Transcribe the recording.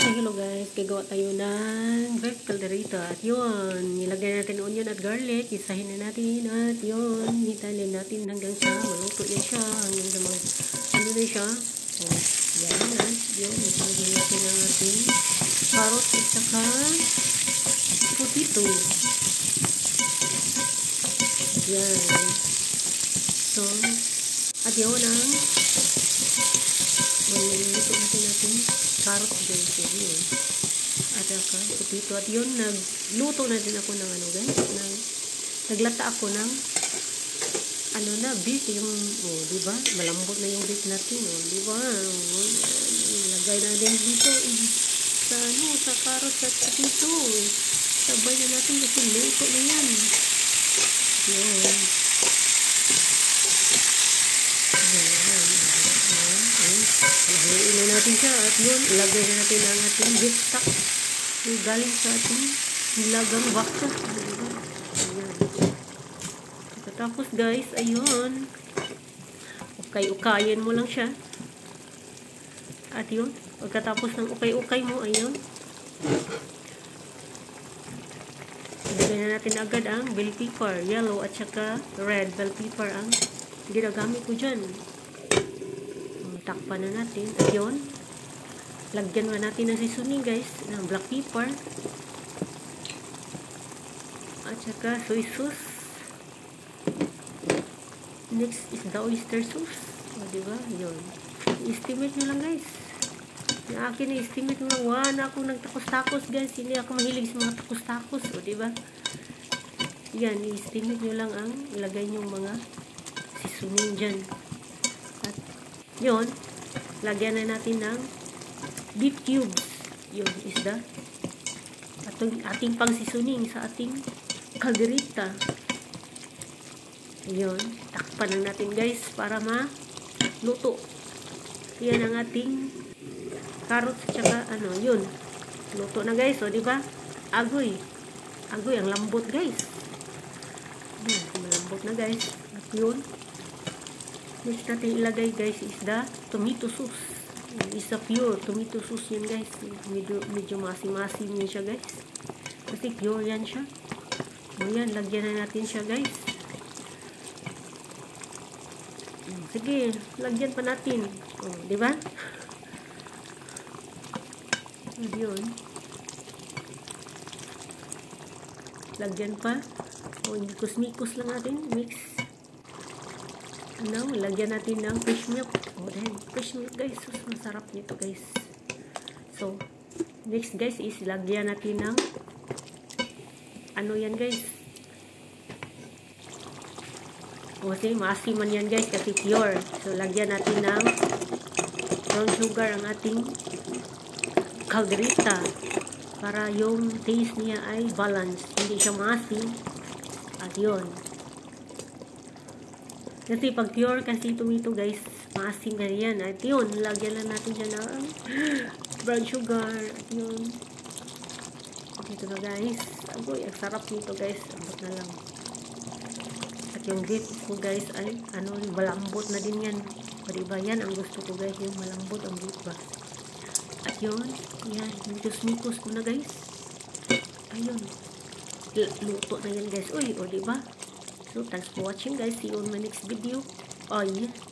So, hello guys, gagawa tayo ng beef caldereta. At yun, nilagay natin onion at garlic. Isahin na natin at yun, hintayin natin hanggang sa maluto yan siya. Hanggang sa ano na siya. So, yan at yun, ilagay natin ang ating carrot at saka potato. Yan. So, at yun ang niluluto natin carrot guys, yun. At saka potato. At yun, nagluto na din ako ng ano guys, naglata ako ng ano na, beef, yung, diba? Malambot na yung beef natin, diba? Ilagay na din dito sa ano, sa carrot at potato. Sabay na natin kasi luto na yan. Yun. Haluin na natin siya at yun, ilagay na natin ang ating beef stock yung galing sa ating nilagang baka. Ayan. Tapos guys, ayun, ukay-ukayin mo lang siya. At yun, pagkatapos ng ukay-ukay mo, ayun, ilagay na natin agad ang bell pepper, yellow at saka red bell pepper ang ginagamit ko dyan. Takpan na natin. At yun, lagyan na natin ng seasoning guys, ng black pepper at saka soy sauce. Next is the oyster sauce. O diba? Yun. I-estimate nyo lang guys. Yung akin i-estimate nyo lang. Wala ako nagtakos-takos guys. Hindi ako mahilig sa mga takos-takos. O diba? Yan, i-estimate nyo lang ang ilagay nyo mga seasoning dyan. At yun, lagyan na natin ng beef cubes. Yun is the ating pang seasoning sa ating caldereta. Yun, takpan na natin guys para maluto. Yan ang ating carrots at saka ano, yun. Luto na guys, o diba? Agoy. Agoy, ang lambot guys. Yun, malambot na guys. At yun, next natin ilagay guys is the tomato sauce. Is a pure tomato sauce yan guys. Medyo masim-masim yan siya guys. Kasi pure yan siya. O yan, lagyan na natin siya guys. Sige, lagyan pa natin. O, diba? Yun. Lagyan pa. O, mikos-mikos lang natin. Mix. Now, lagyan natin ng fish milk. O, dahil fish milk guys. Masarap nito guys. So, next guys is lagyan natin ng ano yan guys. Kasi maasim man yan guys kasi pure. So, lagyan natin ng brown sugar ang ating caldereta para yung taste niya ay balance. Hindi siya maasim. At yun. Kasi pag pure kasi tomato guys, maasim na yan. At yun, lagyan lang natin dyan ng brown sugar. At yun. Dito na guys. Agoy, ang sarap nito guys. Ambot na lang. At yung beef ko guys ay ano, malambot na din yan. O diba yan ang gusto ko guys, yung malambot ang beef ba. At yun, yan, mikos-mikos ko na guys. Ayun. Luto na yan guys. Uy, o diba? So, thanks for watching guys. See you on my next video. Oh yeah.